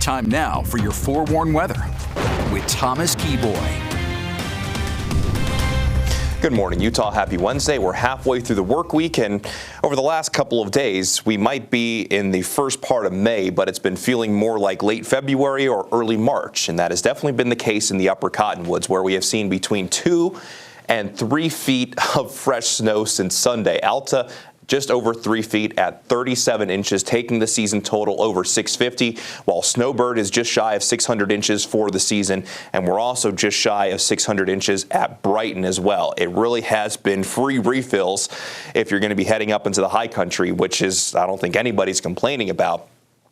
Time now for your forewarned weather with Thomas Keyboy. Good morning, Utah. Happy Wednesday. We're halfway through the work week, and over the last couple of days, we might be in the first part of May, but it's been feeling more like late February or early March, and that has definitely been the case in the upper Cottonwoods, where we have seen between 2 and 3 feet of fresh snow since Sunday. Alta just over 3 feet at 37 inches, taking the season total over 650, while Snowbird is just shy of 600 inches for the season, and we're also just shy of 600 inches at Brighton as well. It really has been free refills if you're going to be heading up into the high country, which is, I don't think anybody's complaining about.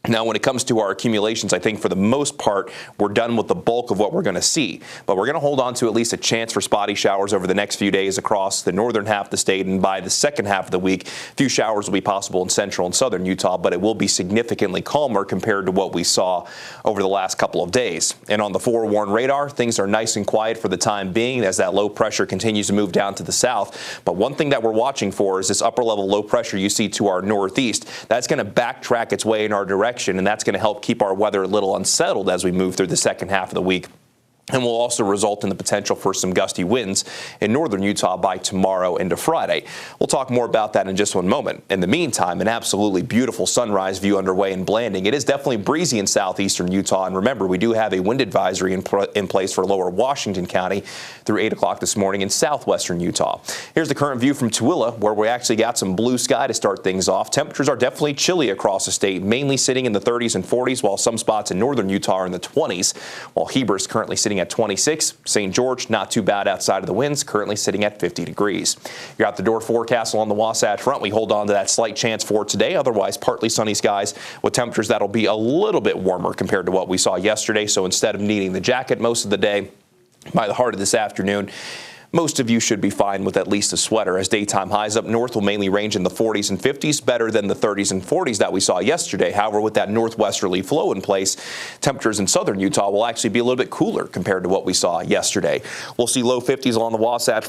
Now, when it comes to our accumulations, I think for the most part, we're done with the bulk of what we're going to see. But we're going to hold on to at least a chance for spotty showers over the next few days across the northern half of the state. And by the second half of the week, a few showers will be possible in central and southern Utah, but it will be significantly calmer compared to what we saw over the last couple of days. And on the forewarned radar, things are nice and quiet for the time being as that low pressure continues to move down to the south. But one thing that we're watching for is this upper level low pressure you see to our northeast. That's going to backtrack its way in our direction, and that's going to help keep our weather a little unsettled as we move through the second half of the week, and will also result in the potential for some gusty winds in northern Utah by tomorrow into Friday. We'll talk more about that in just one moment. In the meantime, an absolutely beautiful sunrise view underway in Blanding. It is definitely breezy in southeastern Utah, and remember, we do have a wind advisory in place for lower Washington County through 8 o'clock this morning in southwestern Utah. Here's the current view from Tooele, where we actually got some blue sky to start things off. Temperatures are definitely chilly across the state, mainly sitting in the 30s and 40s, while some spots in northern Utah are in the 20s, while Heber is currently sitting at 26. St. George, not too bad outside of the winds, currently sitting at 50 degrees. You're out the door forecast along the Wasatch Front. We hold on to that slight chance for today. Otherwise, partly sunny skies with temperatures that'll be a little bit warmer compared to what we saw yesterday. So instead of needing the jacket most of the day, by the heart of this afternoon, most of you should be fine with at least a sweater, as daytime highs up north will mainly range in the 40s and 50s, better than the 30s and 40s that we saw yesterday. However, with that northwesterly flow in place, temperatures in southern Utah will actually be a little bit cooler compared to what we saw yesterday. We'll see low 50s along the Wasatch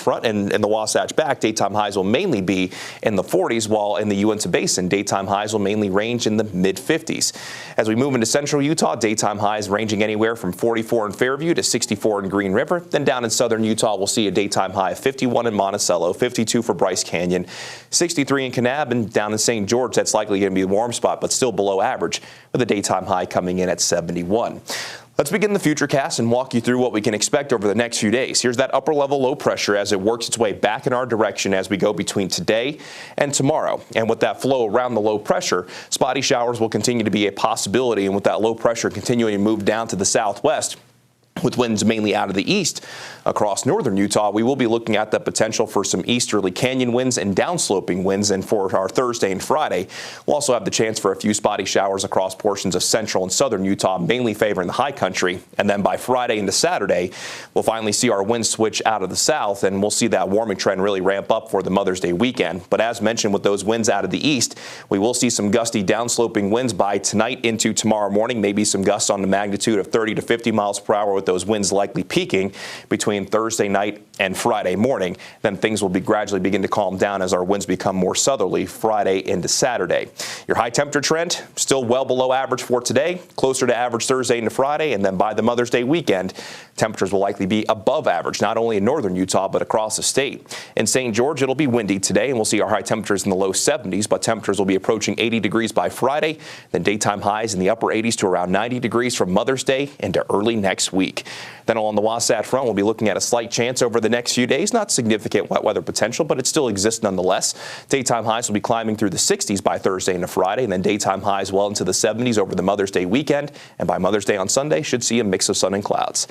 Front and the Wasatch back. Daytime highs will mainly be in the 40s, while in the Uinta Basin, daytime highs will mainly range in the mid-50s. As we move into central Utah, daytime highs ranging anywhere from 44 in Fairview to 64 in Green River. Then down in southern Utah, we'll see a daytime high of 51 in Monticello, 52 for Bryce Canyon, 63 in Kanab, and down in St. George, that's likely going to be a warm spot, but still below average, with a daytime high coming in at 71. Let's begin the futurecast and walk you through what we can expect over the next few days. Here's that upper level low pressure as it works its way back in our direction as we go between today and tomorrow. And with that flow around the low pressure, spotty showers will continue to be a possibility, and with that low pressure continuing to move down to the southwest, with winds mainly out of the east across northern Utah, we will be looking at the potential for some easterly canyon winds and downsloping winds. And for our Thursday and Friday, we'll also have the chance for a few spotty showers across portions of central and southern Utah, mainly favoring the high country. And then by Friday into Saturday, we'll finally see our winds switch out of the south, and we'll see that warming trend really ramp up for the Mother's Day weekend. But as mentioned, with those winds out of the east, we will see some gusty downsloping winds by tonight into tomorrow morning, maybe some gusts on the magnitude of 30 to 50 miles per hour, with those winds likely peaking between Thursday night and Friday morning. Then things will gradually begin to calm down as our winds become more southerly Friday into Saturday. Your high temperature trend still well below average for today, closer to average Thursday into Friday, and then by the Mother's Day weekend, temperatures will likely be above average, not only in northern Utah, but across the state. In St. George, it'll be windy today, and we'll see our high temperatures in the low 70s, but temperatures will be approaching 80 degrees by Friday, then daytime highs in the upper 80s to around 90 degrees from Mother's Day into early next week. Then along the Wasatch Front, we'll be looking at a slight chance over the next few days. Not significant wet weather potential, but it still exists nonetheless. Daytime highs will be climbing through the 60s by Thursday into Friday, and then daytime highs well into the 70s over the Mother's Day weekend. And by Mother's Day on Sunday, should see a mix of sun and clouds.